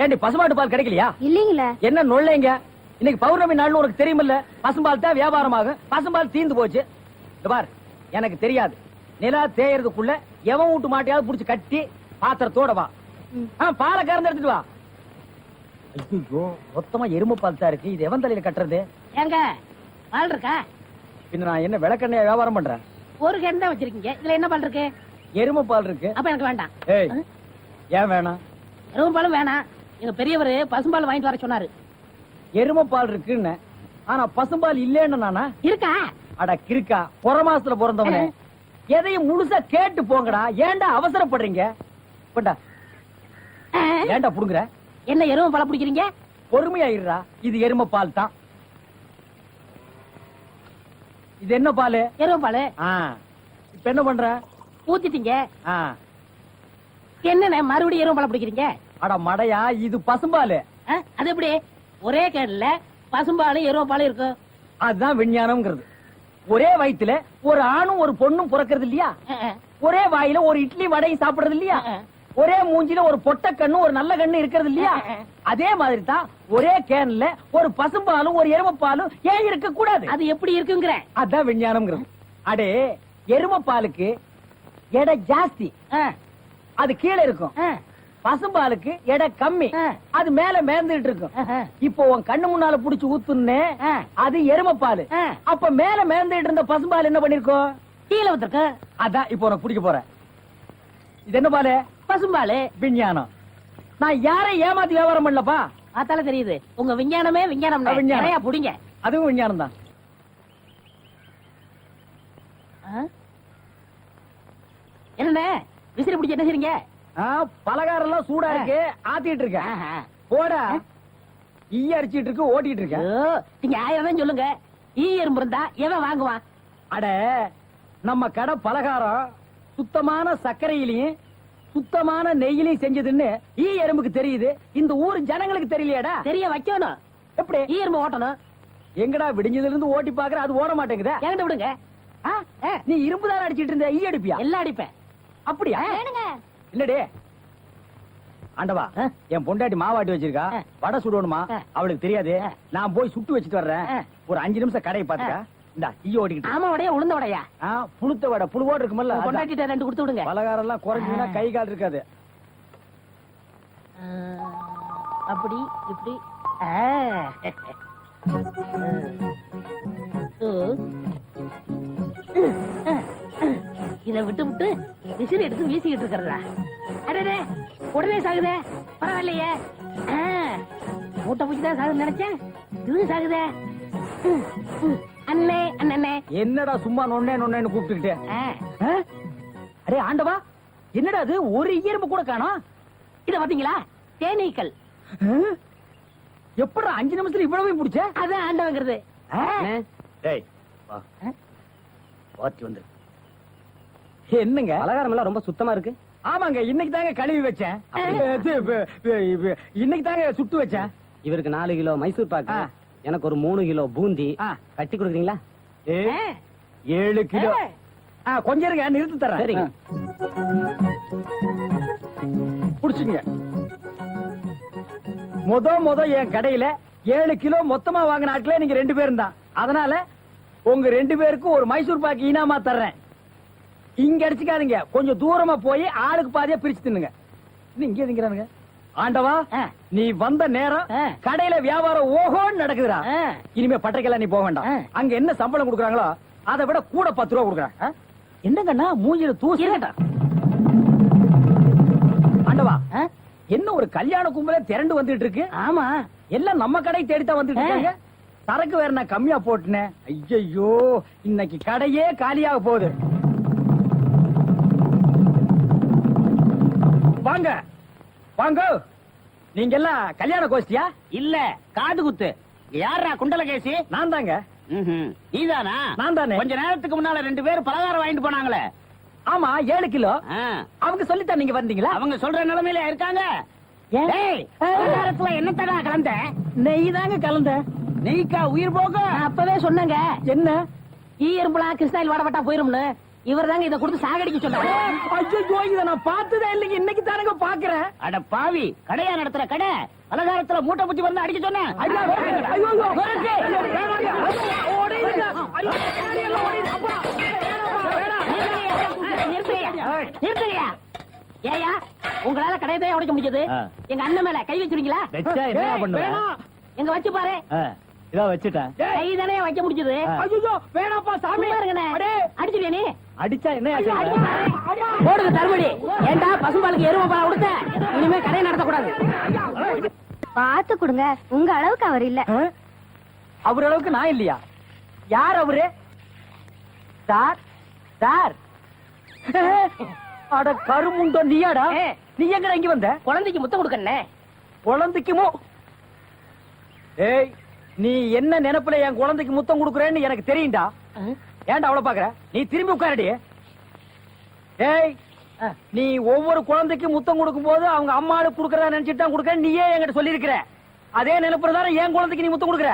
ஏண்டி பசுமாட்டு பால் கிடைக்கலையா? இல்லீங்களே. என்ன நொல்லைங்க? இன்னைக்கு பௌர்ணமி நாள்னு உனக்கு தெரியுமில்ல? பசும்பால் தான் வியாபாரமாகும். பசும்பால் தீந்து போச்சு. இந்த பார், எனக்கு தெரியாது. நிலா தேயறதுக்குள்ள எவன் வீட்டு மாட்டையாவது புடிச்சு கட்டி பாத்திரத்தோட வா. பாலை கறந்து எடுத்துட்டு வா. ஐயோ, மொத்தமா எருமை பால் தான் இருக்கு. இது எவன் தலையில கட்டுறது? ஏங்க பால் இருக்கா? பின்ன நான் என்ன விளக்கெண்ணைய வியாபாரம் பண்றேன்? ஒரு கேன் தான் வச்சிருக்கீங்க. இதுல என்ன பால் இருக்கு? எருமை பால் இருக்கு. அப்ப எனக்கு வேண்டாம். ஏய், ஏன் வேணாம்? எருமை பாலும் வேணாம். எங்க பெரியவர் பசும்பால் வாங்கிட்டு வர சொன்னாரு. எருமை பால் இருக்குன்னு, ஆனா பசும்பால் இல்லேன்னு நானா? இருக்கா? அட கிறுக்கா, புற மாசத்துல பிறந்தவனே, எதையும் முழுசா கேட்டு போங்கடா. ஏன்டா அவசரப்படுறீங்க? போண்டா. ஏன்டா புடுங்குற? என்ன எருமை பால் பிடிக்கிறீங்க? பொறுமையா இருடா. இது எருமை பால் தான். இது என்ன பால்? எருமை பால். இப்ப என்ன பண்ற? ஊத்திட்டீங்க. ஆ. என்னண்ணே மறுபடியும் எருமை பால் பிடிக்கிறீங்க? அட மடையா, இது பசும்பால். அது எப்படி ஒரே கேன்ல பசும்பாலும் எருமை பாலும் இருக்கும்? அதுதான் விஞ்ஞானம்ங்கிறது. ஒரே வயித்துல ஒரு ஆணும் ஒரு பொண்ணும் பிறக்கிறது இல்லையா? ஒரே வாயில ஒரு இட்லி வடையும் சாப்பிடுறது இல்லையா? ஒரே மூஞ்சில ஒரு பொட்ட கண்ணு ஒரு நல்ல கண்ணு இருக்கிறது இல்லையா? அதே மாதிரி தான் ஒரே கேன்ல ஒரு பசும்பாலும் ஒரு எருமை பாலும் ஏன் இருக்க கூடாது? அது எப்படி இருக்குங்கிற? அதான் விஞ்ஞானம்ங்கிறது. அடே, எருமை பாலுக்கு எடை ஜாஸ்தி, அது கீழே இருக்கும். பசும்பாலுக்கு எடை கம்மி, அது மேல மேந்துட்டு இருக்கும். இப்போ உன் கண்ணு முன்னால புடிச்சு ஊத்துன்னு, அது எருமை பால். அப்ப மேல மேந்துட்டு இருந்த பசும்பால் என்ன பண்ணிருக்கோம்? கீழே வந்துருக்கு. அதான் இப்போ உனக்கு பிடிக்க போறேன். இது என்ன பாலு? பசும்பாலு. விஞ்ஞானம். நான் யாரை ஏமாத்தி வியாபாரம் பண்ணலப்பா. அதால தெரியுது உங்க விஞ்ஞானமே விஞ்ஞானம். நிறைய புடிங்க. அதுவும் விஞ்ஞானம் தான். என்ன விசிறி பிடிச்சி என்ன செய்றீங்க? பலகாரம் எல்லாம் சூடா இருக்கு, ஆத்திட்டு இருக்கேன். போடா. ஈ அரிச்சிட்டு இருக்கு, ஓட்டிட்டு இருக்கேன். நீங்க 1000 தான் சொல்லுங்க. ஈ எறும்பு இருந்தா எவன் வாங்குவான்? அட, நம்ம கடை பலகாரம் சுத்தமான சர்க்கரையிலையும் சுத்தமான நெய்யிலையும் செஞ்சதுன்னு ஈ எறும்புக்கு தெரியுது. இந்த ஊர் ஜனங்களுக்கு தெரியலையாடா? தெரிய வைக்கணும். எப்படி? ஈ எறும்பு ஓட்டணும். எங்கடா விடிஞ்சதுல இருந்து ஓட்டி பாக்குற, அது ஓட மாட்டேங்குதா? என்கிட்ட விடுங்க. நீ இரும்பு தான் அடிச்சிட்டு இருந்த, ஈ அடிப்பியா? எல்லாம் அடிப்பேன். அப்படியா? இல்லடே ஆண்டவா, என் பொண்டாட்டி மாவாட்டி வச்சிருக்கா, வடை சுடணுமா? அவளுக்கு தெரியாது. நான் போய் சுட்டு வச்சுட்டு வர்றேன். ஒரு 5 நிமிஷம் கடையை பாத்துக்க. இந்த ஈ ஓடிக்கிட்டு. ஆமா, வடையா உளுந்த வடையா? புளுத்த வடை, புழுவோடு இருக்குமல்ல. பொண்டாட்டிட்ட 2 கொடுத்து விடுங்க. பலகாரம் எல்லாம் குறைஞ்சுன்னா கை கால் இருக்காது. அப்படி இப்படி. இத விட்டு விட்டு விசிறி எடுத்து வீசிக்கிட்டு இருக்கிறதா? அடே, உடனே சாகுதே. பரவாயில்லையே. மூட்டை பூச்சிதான் சாகுது நினைச்சேன். இது சாகுதே. அண்ணே அண்ணே. என்னடா சும்மா நொண்ணே நொண்ணேன்னு கூப்பிட்டுக்கிட்டே? அரே ஆண்டவா, என்னடா அது? ஒரு ஈரம்பு கூட காணோம். இத பாத்தீங்களா? தேனீக்கள். எப்படா 5 நிமிஷத்துல இவ்வளவு பிடிச்ச? அதான் ஆண்டவங்கிறது. என்னங்க பலகாரம் எல்லாம் ரொம்ப சுத்தமா இருக்கு. ஆமாங்க, இன்னைக்கு தாங்க கழுவி வச்சேன். இன்னைக்கு தாங்க சுட்டு வச்சேன். இவருக்கு 4 கிலோ மைசூர் பாக்கு, எனக்கு ஒரு 3 கிலோ பூந்தி கட்டி கொடுக்குறீங்களா? 7 கிலோ. கொஞ்சம் இருங்க, நிறுத்தி தரேன். சரிங்க. புடிச்சுங்க. முத என் கடையில 7 கிலோ மொத்தமா வாங்கின ஆட்களே நீங்க 2 பேரும் தான். அதனால உங்க 2 பேருக்கும் ஒரு மைசூர் பாக்கு இனாமா தர்றேன். இங்க அடிச்சுக்காதீங்க, கொஞ்சம் தூரமா போய் ஆளுக்கு பாதியா பிரிச்சு தின்னுங்க. இங்க திங்கிறானுங்க. ஆண்டவா, நீ வந்த நேரம் கடையில வியாபாரம் ஓஹோன்னு நடக்குதுடா. இனிமே பட்டறைக்கெல்லாம் நீ போக வேண்டாம். அங்க என்ன சம்பளம் கொடுக்குறாங்களோ அதை விட கூட 10 ரூபா கொடுக்குறாங்க. என்னங்கண்ணா மூஞ்சில தூசி? ஆண்டவா, என்ன ஒரு கல்யாண கும்பல திரண்டு வந்துட்டு இருக்கு? ஆமா, எல்லாம் நம்ம கடை தேடித்தான் வந்துட்டு இருக்காங்க. சரக்கு வேற நான் கம்மியா போட்டுனேன். ஐயோ, இன்னைக்கு கடையே காலியாக போகுது. வாங்க வாங்க. நீங்க எல்லாம் கல்யாண கோஷ்டியா? இல்ல, காது குத்து. யாரா குண்டலகேசி? நான் தாங்க. நீதானா? நான் தானே. கொஞ்ச நேரத்துக்கு முன்னால 2 பேர் பலகாரம் வாங்கிட்டு போனாங்களே. ஆமா, 7 கிலோ. அவங்க சொல்லித்தான் நீங்க வந்தீங்களா? அவங்க சொல்ற நிலைமையில இருக்காங்க. பலகாரத்துல என்னத்தடா கலந்த? நெய் தாங்க கலந்த. நெய்க்கா உயிர் போக? அப்பவே சொன்னங்க. என்ன? ஈ எறும்புலாம் கிருஷ்ணாயில் வாடப்பட்டா போயிரும்னு. இவர் தாங்க இதை கொடுத்து சாகடிக்க சொன்னாரு. ஐயோ இத நான் பார்த்ததே இல்லைங்க, இன்னைக்கு தானங்க பாக்குறேன். அட பாவி, கடையா நடத்துற கடை பலகாரத்துல மூட்டை பூச்சி வந்து அடிக்க சொன்ன. ஐயோ, ஐயோ, ஐயோ. வேணாங்க. ஓடிடுங்க. ஐயோ, எல்லாம் ஓடிடுங்க. அப்பா, நிறுத்துறியா? ஏயா, உங்களால கடையதான் உடைக்க முடிஞ்சது. எங்க அண்ணன் மேல கை வச்சிருக்கீங்களா? வச்சா என்ன பண்ணுவேன்? எங்க வச்சு பாரு. இதான் வச்சுட்டேன். கை தானே வைக்க முடிஞ்சது. ஐயோ, வேணாப்பா சாமி. அடிச்சுடியா நீ? அடிச்சா என்ன போடுங்க தருமடி. ஏண்டா பசும்பாலுக்கு எருமை பால் கொடுத்த? இனிமே கடையை நடத்தக்கூடாது. பாத்து கொடுங்க, உங்க அளவுக்கு அவர் இல்ல. அவர் அளவுக்கு நான் இல்லையா? யார் அவரு? Sir, sir. அட கருமுண்டோ, நீயாடா? நீ எங்கடா இங்க வந்த? குழந்தைக்கு முத்தம் கொடுக்கண்ணே. குழந்தைக்குமோ? ஏய், நீ என்ன நினைப்புல என் குழந்தைக்கு முத்தம் கொடுக்குறேன்னு எனக்கு தெரியும்டா. ஏன்டா அவ்வளவு பாக்குற? நீ திரும்பி உட்காரடி. ஏய், நீ ஒவ்வொரு குழந்தைக்கு முத்தம் கொடுக்கும் போது அவங்க அம்மாடு குடுக்கறதா நினைச்சிட்டு தான் கொடுக்க, நீயே என்கிட்ட சொல்லி இருக்கிற. அதே நினைப்புல தானே என் குழந்தைக்கு நீ முத்தம் கொடுக்குற.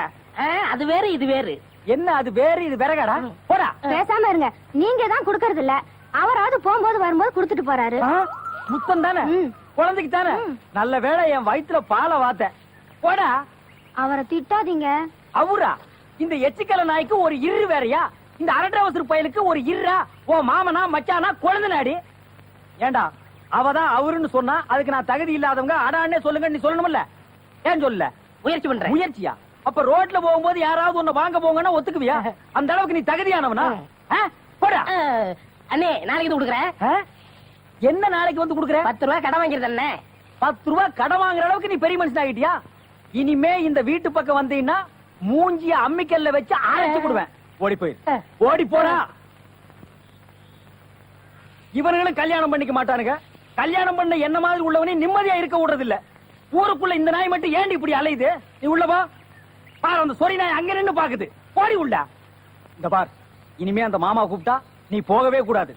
அது வேறு இது வேறு. என்ன அது வேறு இது வேறகாடா? போடா. பேசாம இருங்க, நீங்க தான் குடுக்கறது இல்ல. அவராவது போகும்போது வரும்போது குடுத்துட்டு போறாரு. முத்தம் தானே குழந்தைக்கு தானே? நல்ல வேளை என் வயித்துல பாலை வாத்த. போடா. அவரை திட்டாதீங்க. அவரா? இந்த எச்சிக்கல நாய்க்கு ஒரு இரு வேறயா? இந்த அரட்டவசர் பயலுக்கு ஒரு இருரா? ஓ மாமனா மச்சானா குழந்தை நாடி? ஏண்டா அவதான் அவருன்னு சொன்னா அதுக்கு நான் தகுதி இல்லாதவங்க அடான்னே சொல்லுங்க நீ சொல்லணும்ல? ஏன் சொல்ல? முயற்சி பண்றேன். முயற்சியா? அப்ப ரோட்ல போகும்போது யாராவது உன்னை வாங்க போங்கன்னா ஒத்துக்குவியா? அந்த அளவுக்கு நீ தகுதியானவனா? போடா. அண்ணே, நாளைக்கு இது கொடுக்குறேன். என்ன நாளைக்கு வந்து கொடுக்குற? 10 ரூபாய் கடன் வாங்கிறது அண்ணே. 10 ரூபாய் கடன் வாங்குற அளவுக்கு நீ பெரிய மனுஷன் ஆகிட்டியா? இனிமே இந்த வீட்டு பக்கம் வந்தீங்கன்னா மூஞ்சிய அம்மிக்கல்ல வச்சு அரைச்சு விடுவேன். ஓடி போய் ஓடி போறா. இவனுங்களும் கல்யாணம் பண்ணிக்க மாட்டானுங்க. கல்யாணம் பண்ண என்ன மாதிரி உள்ளவனே நிம்மதியா இருக்க விடுறது இல்ல. ஊருக்குள்ள இந்த நாய் மட்டும் ஏண்டி இப்படி அலையுது? நீ உள்ளவா பாரு, அந்த சொறி நாய் அங்க நின்னு பாக்குது. போடி உள்ள. இந்த பார், இனிமே அந்த மாமா கூப்பிட்டா நீ போகவே கூடாது.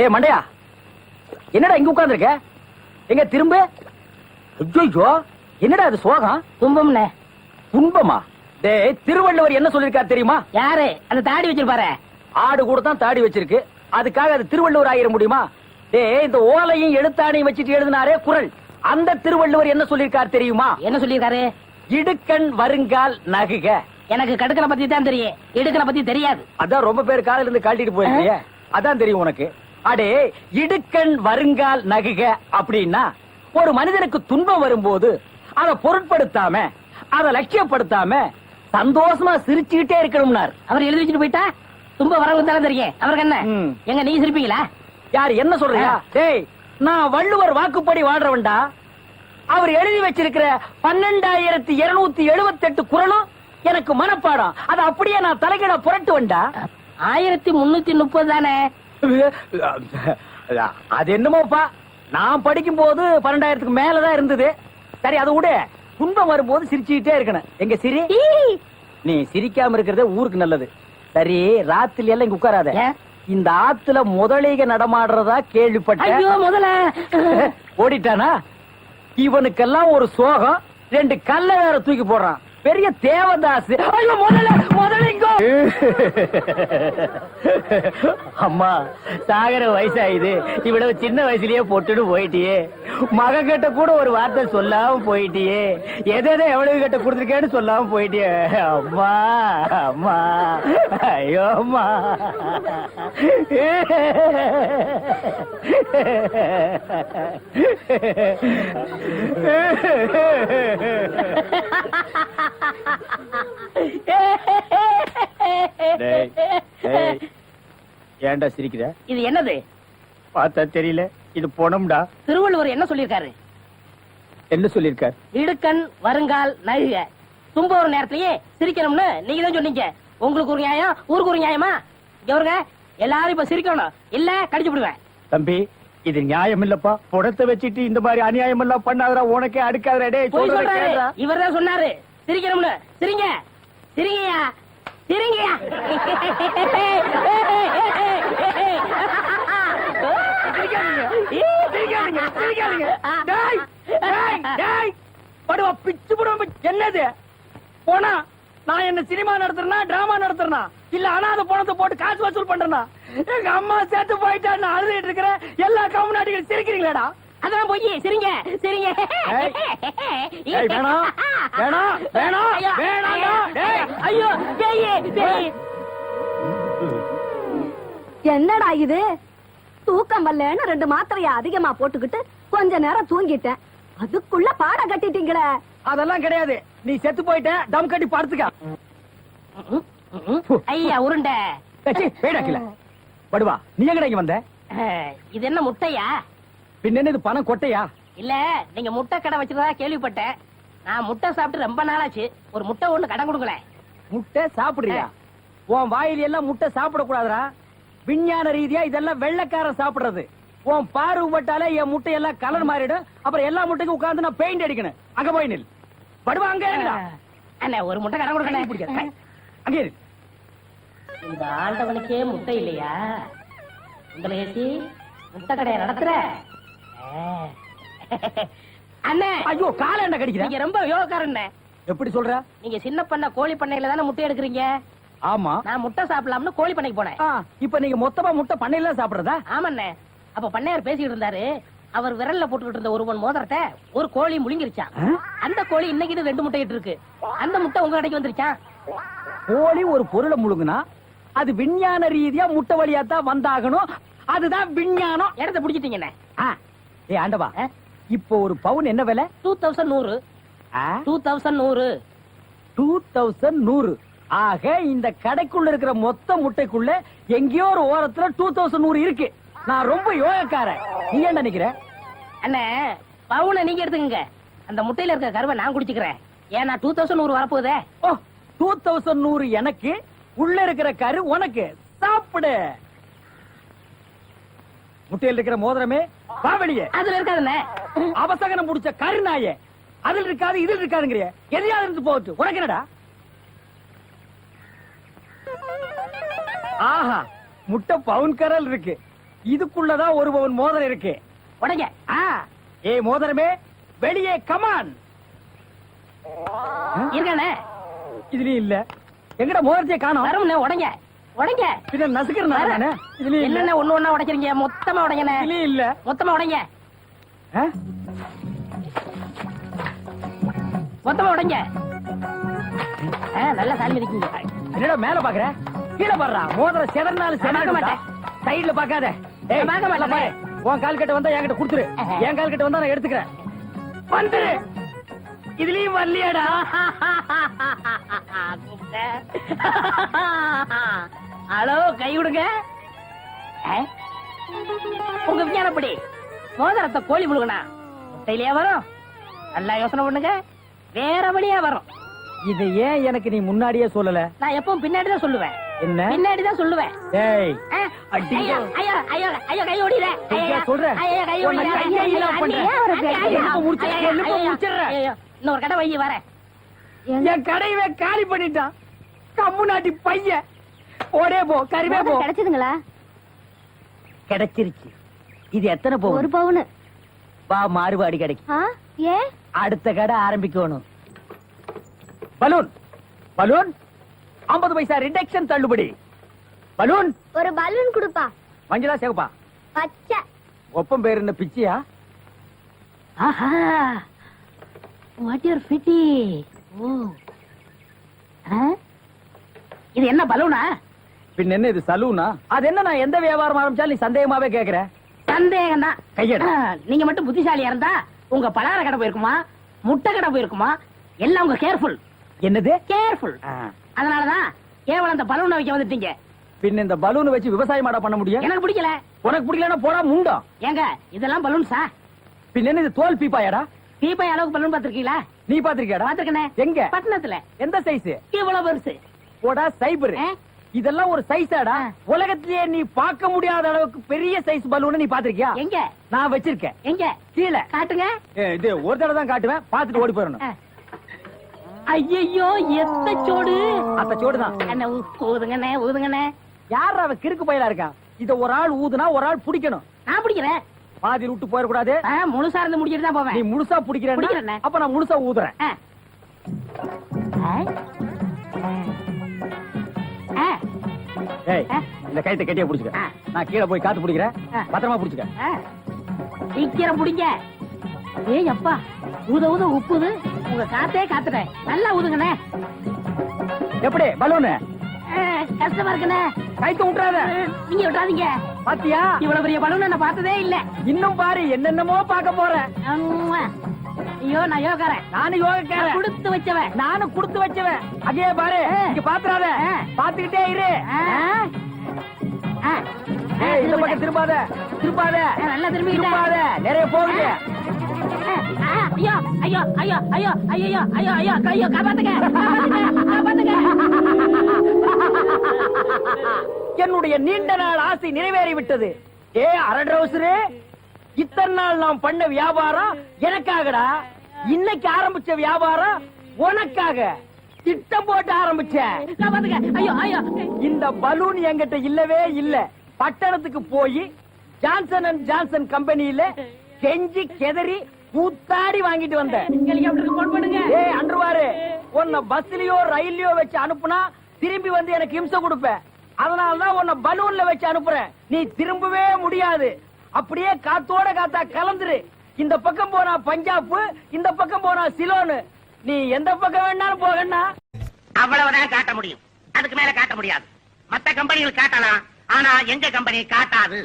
ஏய் மண்டையா, என்னடா இங்க உட்கார்ந்திருக்க? எங்க திரும்ப? ஐயோ, என்னடா அது சோகம்? துன்பம்ண்ணே. துன்பமா? டேய், திருவள்ளுவர் என்ன சொல்லிருக்காரு தெரியுமா? யாரு? அந்த தாடி வச்சிருப்பாரு. ஆடு கூட தான் தாடி வச்சிருக்கு, அதுக்காக அது திருவள்ளுவர் ஆயிர முடியுமா? டேய், இந்த ஓலையும் எழுத்தாணையும் வச்சிட்டு எழுதினாரே குறள், அந்த திருவள்ளுவர் என்ன சொல்லிருக்காரு தெரியுமா? என்ன சொல்லிருக்காரு? இடுக்கண் வருங்கால் நகுக. எனக்கு கடுக்கனை பத்தி தான் தெரியும், இடுக்கனை பத்தி தெரியாது. அதான் ரொம்ப பேர் காலையில இருந்து காட்டிட்டு போயிருக்கீங்க, அதான் தெரியும் உனக்கு. அடே, இடுக்கண் வருங்கால் நகுக அப்படின்னா ஒரு மனிதனுக்கு துன்பம் வரும்போது அதை பொருட்படுத்தாம, அதை லட்சியப்படுத்தாம சந்தோஷமா சிரிச்சுக்கிட்டே இருக்கணும்னார். அவர் எழுதி வச்சுட்டு போயிட்டா துன்பம் வரவங்க தானே தெரியும். அவருக்கு என்ன? எங்க நீ சிரிப்பீங்களா? யார் என்ன சொல்றியா? டேய், நான் வள்ளுவர் வாக்குப்படி வாழ்றவன்டா. அவர் எழுதி வச்சிருக்கிற 12278 குறளும் எனக்கு மனப்பாடம். அது அப்படியே நான் தலைகீழ புரட்டுவன்டா. 1330 தானே? அது என்னமோப்பா, நான் படிக்கும் போது 12,000க்கு மேலதான் இருந்தது. சரி, அது விட துன்பம் வரும்போது சிரிச்சுக்கிட்டே இருக்கணும். எங்க சிரி? நீ சிரிக்காம இருக்கிறது ஊருக்கு நல்லது. சரி, ராத்திரி எல்லாம் இங்க உட்காராத. இந்த ஆத்துல முதலீக நடமாடுறதா கேள்விப்பட்டேன். ஐயோ, முதல்ல ஓடிட்டானா? இவனுக்கெல்லாம் ஒரு சோகம், 2 கல்ல வேற தூக்கி போடுறான். பெரிய தேவதாஸ். ஐயோ, முதலிங்கோ. அம்மா, சாகர வயசாயுது, இவ்வளவு சின்ன வயசுலயே போட்டுட்டு போயிட்டியே. மகன் கிட்ட கூட ஒரு வார்த்தை சொல்லாம போயிட்டியே. எதை எவ்வளவு கிட்ட கொடுத்துருக்கேன்னு சொல்லாம போயிட்டியே. அம்மா, அம்மா, ஐயோ அம்மா. ஏன்டா சிரிக்கிற? இது என்னது? பார்த்தா தெரியல, இது பொணம்டா. திருவள்ளுவர் என்ன சொல்லிருக்காரு? என்ன சொல்லிருக்காரு? இடுக்கண் வருங்கால் நகுக. துன்ப ஒரு நேரத்திலேயே சிரிக்கணும்னு நீங்க தான் சொன்னீங்க. உங்களுக்கு ஒரு நியாயம், ஊருக்கு ஒரு நியாயமா? இவருங்க எல்லாரும் இப்ப சிரிக்கணும், இல்ல கடிச்சு விடுவேன். தம்பி, இது நியாயம் இல்லப்பா. புடத்தை வச்சிட்டு இந்த மாதிரி அநியாயம் எல்லாம் பண்ணாதடா, உனக்கே அடுக்காதடா. இவர் தான் சொன்னாரு சிரிக்கணும்னு. சிரிங்க, சிரிங்கயா, சிரிங்கயா. என்னது போனா நான் என்ன சினிமா நடத்துறேனா டிராமா நடத்துறேனா இல்ல அனாதை பணத்தை போட்டு காசு வசூல் பண்றேனா? எங்க அம்மா சேர்த்து போயிட்டா நான் அழுதுட்டு இருக்கிற எல்லா கம்முனாட்டிகளும் சிரிக்கிறீங்களேடா? அதான் போய் சரிங்க சரிங்க. ஏய், ஏய், வேணாம் வேணாம் வேணாம் வேணாம்டா. டேய், ஐயோ பேய் பேய். என்னடா இது? தூக்கம் வரலன்னு 2 மாத்திரைய அதிகமா போட்டுக்கிட்டு கொஞ்ச நேரம் தூங்கிட்டேன். அதுக்குள்ள பாட கட்டிட்டீங்களே. அதெல்லாம் கிடையாது. நீ செத்து போயிட்ட தம் கட்டி படுத்துக்க. ஐயா உருண்டை. வேடாக்கல படுவா. நீ எங்கடா இங்க வந்த? இது என்ன முட்டையா? பின்ன என்ன இது பணம் கொட்டையா? இல்ல நீங்க முட்டை கடை வச்சிருந்தா கேள்விப்பட்டேன். நான் முட்டை சாப்பிட்டு ரொம்ப நாளாச்சு. ஒரு முட்டை ஒண்ணு கடன் கொடுங்களேன். முட்டை சாப்பிடுறியா? உன் வாயில எல்லாம் முட்டை சாப்பிட கூடாதுடா. விஞ்ஞான ரீதியா இதெல்லாம் வெள்ளைக்காரன் சாப்பிடுறது. உன் பார்வை பட்டாலே என் முட்டை எல்லாம் கலர் மாறிடும். அப்புறம் எல்லா முட்டைக்கும் உட்கார்ந்து நான் பெயிண்ட் அடிக்கணும். அங்க போய் நில். படுவா அங்க இருடா. அண்ணா ஒரு முட்டை கடன் கொடுக்கணும். அங்க இரு. இந்த ஆண்டவனுக்கே முட்டை இல்லையா? உங்களை ஏசி முட்டை கடையை நடத்துற அண்ணே. ஐயோ கால என்ன கடிக்கிற? நீங்க ரொம்ப யோகக்காரண்ணே. எப்படி சொல்ற? நீங்க சின்ன பண்ண கோழி பண்ணையில தானே முட்டை எடுக்கிறீங்க. ஆமா. நான் முட்டை சாப்பிடலாம்னு கோழி பண்ணைக்கு போனேன். இப்ப நீங்க மொத்தமா முட்டை பண்ணையில சாப்பிடுறதா? ஆமாண்ணே. அப்ப பண்ணையார் பேசிட்டு இருந்தாரு. அவர் விரல்ல போட்டுக்கிட்டு இருந்த ஒரு பொன் மோதிரத்தை ஒரு கோழி முழுங்கிருச்சான். அந்த கோழி இன்னைக்கு 2 முட்டை இட்டு இருக்கு. அந்த முட்டை உங்க கடைக்கு வந்துருச்சான். கோழி ஒரு பொருளை முழுங்குனா அது விஞ்ஞான ரீதியா முட்டை வழியா தான் வந்தாகணும். அதுதான் விஞ்ஞானம். இடத்த பிடிச்சிட்டீங்கண்ணே. ஏ ஆண்டவா, இப்போ ஒரு பவுன் என்ன விலை? 2100. 2100. 2100. ஆக இந்த கடைக்குள்ள இருக்கிற மொத்த முட்டைக்குள்ள எங்கேயோ ஒரு ஓரத்துல 2100 இருக்கு. நான் ரொம்ப யோகக்காரன். நீ என்ன நினைக்கிற? அண்ணே பவுனை நீங்க எடுத்துக்கங்க. அந்த முட்டையில இருக்க கருவை நான் குடிச்சுக்கிறேன். ஏன்னா 2100 வரப்போகுதே. ஓ 2100 எனக்கு, உள்ள இருக்கிற கரு உனக்கு. சாப்பிடு. முட்டையில் இருக்கிற மோதிரமே வா வெளியே. அதுல இருக்காதுண்ணே. அவசகனம் முடிச்ச கரு நாயே. அதுல இருக்காது இதில் இருக்காதுங்கிறிய. எதையாவது இருந்து போட்டு உனக்கு என்னடா? ஆஹா, முட்டை பவுன் கரல் இருக்கு. இதுக்குள்ளதான் ஒரு பவுன் மோதிரம் இருக்கு. உடைங்க. ஏ மோதிரமே வெளியே கமான். இருக்கானே இதுலயும் இல்ல. எங்கடா மோதிரத்தையே காணோம். வரும்ண்ணே. உடைங்க உடைங்க. பின்ன நசுக்கிறேன் நானே. இதுலயும் இல்ல. என்னென்ன ஒண்ணு ஒண்ணா உடைக்கிறீங்க? மொத்தமா உடைங்கண்ணே. இதுலயும் இல்ல. மொத்தமா உடைங்க. மொத்தமா உடைங்க. நல்லா சாமி இருக்கீங்க. என்னடா மேல பாக்குற? கீழே பாடுறா. மோதிரம் செதறினாலும் பார்க்க மாட்டேன். சைடுல பாக்காத. பார்க்க மாட்டேன். உன் கால் கட்ட வந்தா என்கிட்ட கொடுத்துரு. என் கால் கட்ட வந்தா நான் எடுத்துக்கிறேன். வந்துரு. இதுலயும் வரலையாடா? ஹலோ, கை விடுங்க. உங்க விஞ்ஞானப்படி மோதிரத்தை கோழி முழுகனா முட்டையிலேயே வரும். நல்லா யோசனை பண்ணுங்க. வேற வழியா வரும். இது ஏன் எனக்கு நீ முன்னாடியே சொல்லல? நான் எப்பவும் பின்னாடிதான் சொல்லுவேன். என்ன? பின்னாடிதான் சொல்லுவேன். டேய் ஐயோ ஐயோ ஐயோ ஐயோ கை ஓடிற. ஐயா சொல்றேன். ஐயோ கை ஓடிற. இன்னொரு கடை வைய வரேன். என் கடையவே காலி பண்ணிட்டான். கம்மு நாட்டி பையன். ஓடே போ. கறிவே போ. கிடைச்சதுங்களா? கிடைச்சிருச்சு. இது எத்தனை பவுன்? 1 பவுன். வா மாறுபாடி கிடைக்கும். ஏன்? அடுத்த கடை ஆரம்பிக்கணும். பலூன் பலூன் 50 பைசா ரிடக்ஷன் தள்ளுபடி. பலூன் ஒரு பலூன் கொடுப்பா. மஞ்சளா சேவப்பா? பச்சை. ஒப்பம் பேர் என்ன பிச்சியா? ஆஹா, வாட் யூர் ஃபிட்டி. ஓ, இது என்ன பலூனா? பின் என்ன இது சலூனா? அது என்ன, நான் எந்த வியாபாரம் ஆரம்பிச்சாலும் நீ சந்தேகமாவே கேக்குற. சந்தேகம் தான். கையெடு. நீங்க மட்டும் புத்திசாலியா இருந்தா உங்க பலகார கடை போயிருக்குமா, முட்டை கடை போயிருக்குமா? எல்லாம் உங்க கேர்ஃபுல். என்னது கேர்ஃபுல்? அதனாலதான் கேவலம் அந்த பலூனை வைக்க வந்துட்டீங்க. பின் இந்த பலூன் வச்சு விவசாயம் பண்ண முடியும்? எனக்கு பிடிக்கல. உனக்கு பிடிக்கலன்னா போடா முண்டம். ஏங்க இதெல்லாம் பலூன்ஸா? பின் என்ன இது தோல் பீப்பாயாடா? பீப்பாய் அளவுக்கு பலூன் பாத்திருக்கீங்களா? நீ பாத்திருக்கியாடா? பாத்திருக்கனே. எங்க? பட்டணத்துல. எந்த சைஸ்? இவ்வளவு பெருசு. போடா சைபர். இதெல்லாம் ஒரு சைஸாடா? உலகத்திலேயே நீ பார்க்க முடியாத அளவுக்கு பெரிய சைஸ் பலூன் நீ பாத்திருக்கியா? எங்க? நான் வச்சிருக்கேன். எங்க? கீழே காட்டுங்க. இது ஒரு தடவை தான் காட்டுவேன். பாத்துட்டு ஓடி போயிடணும். ஐயோ எத்த சோடு. அத்த சோடுதான். என்ன ஊதுங்கண்ணே ஊதுங்கண்ணே. யார் அவ கிறுக்கு பயிலா இருக்கா? இத ஒரு ஆள் ஊதுனா ஒரு ஆள் பிடிக்கணும். நான் பிடிக்கிறேன். பாதி விட்டு போயிடக்கூடாது. முழுசா இருந்து முடிச்சிட்டு தான் போவேன். நீ முழுசா பிடிக்கிறேன். அப்ப நான் முழுசா ஊதுறேன். ஆ, ஏய் இந்த கயித்தை கட்டியா புடிச்சுக்க. ஆ. நான் கீழே போய் காத்து பிடிக்கிறேன். ஆ. பத்திரமா புடிச்சுக்க. ஆ. சீக்கிரம் புடிங்க. ஏய் அப்பா, ஊத ஊத உப்புது. உங்க காத்தே காத்துட்டேன். நல்லா ஊதுங்கண்ணே. எப்படி பலூனு? கஷ்டமா இருக்குண்ணே. கயித்து விட்டுறாத. நீங்க விட்டாதீங்க. பாத்தியா? இவ்வளவு பெரிய பலூன் நான் பார்த்ததே இல்ல. இன்னும் பாரு என்னென்னமோ பார்க்க போறேன். அம்மா. ஐயோ நான் யோகாரன். நானும் யோகக்காரன். கொடுத்து வச்சவன். நானும் கொடுத்து வச்சவன். அங்கே பாரு. ஆ. இங்க பாத்துறாத. ஆ. பாத்துக்கிட்டே இரு. ஏய் இந்த பக்கம் திரும்பாத. திரும்பாத. நல்லா திரும்பிக்கிட்டேன். திரும்பாத. நிறைய போகுது. ஐயோ ஐயோ ஐயோ ஐயோ ஐயோ ஐயோ ஐயோ ஐயோ காப்பாத்துங்க காப்பாத்துங்க. என்னுடைய நீண்ட நாள் ஆசை நிறைவேறி விட்டது. ஏ அரட்ரவுசரு, இத்தனை நாள் நாம் பண்ண வியாபாரம் எனக்காகடா. இன்னைக்கு ஆரம்பிச்ச வியாபாரம் உனக்காக. திட்டம் போட்டு ஆரம்பிச்சேன். காப்பாத்துங்க. ஐயோ ஐயோ. இந்த பலூன் என்கிட்ட இல்லவே இல்ல. பட்டணத்துக்கு போய் ஜான்சன் அண்ட் ஜான்சன் கம்பெனியில கெஞ்சி கெதறி கூத்தாடி வாங்கிட்டு வந்தேன். ஹெலிகாப்டருக்கு போன் பண்ணுங்க. ஏய் அன்றுவாரு, உன்னை பஸ்லயோ ரயில்லயோ வச்சு அனுப்புனா திரும்பி வந்து எனக்கு இம்சை கொடுப்ப. அதனாலதான் உன்னை பலூன்ல வச்சு அனுப்புறேன். நீ திரும்பவே முடியாது. அப்படியே காத்தோட காத்தா கலந்துரு. இந்த பக்கம் போனா பஞ்சாப், இந்த பக்கம் போனா சிலோனு. நீ எந்த பக்கம் வேணாலும் போகண்ணா. அவ்வளவுதான் காட்ட முடியும். அதுக்கு மேல காட்ட முடியாது. மத்த கம்பெனிகள் காட்டலாம், ஆனா எங்க கம்பெனி காட்டாது.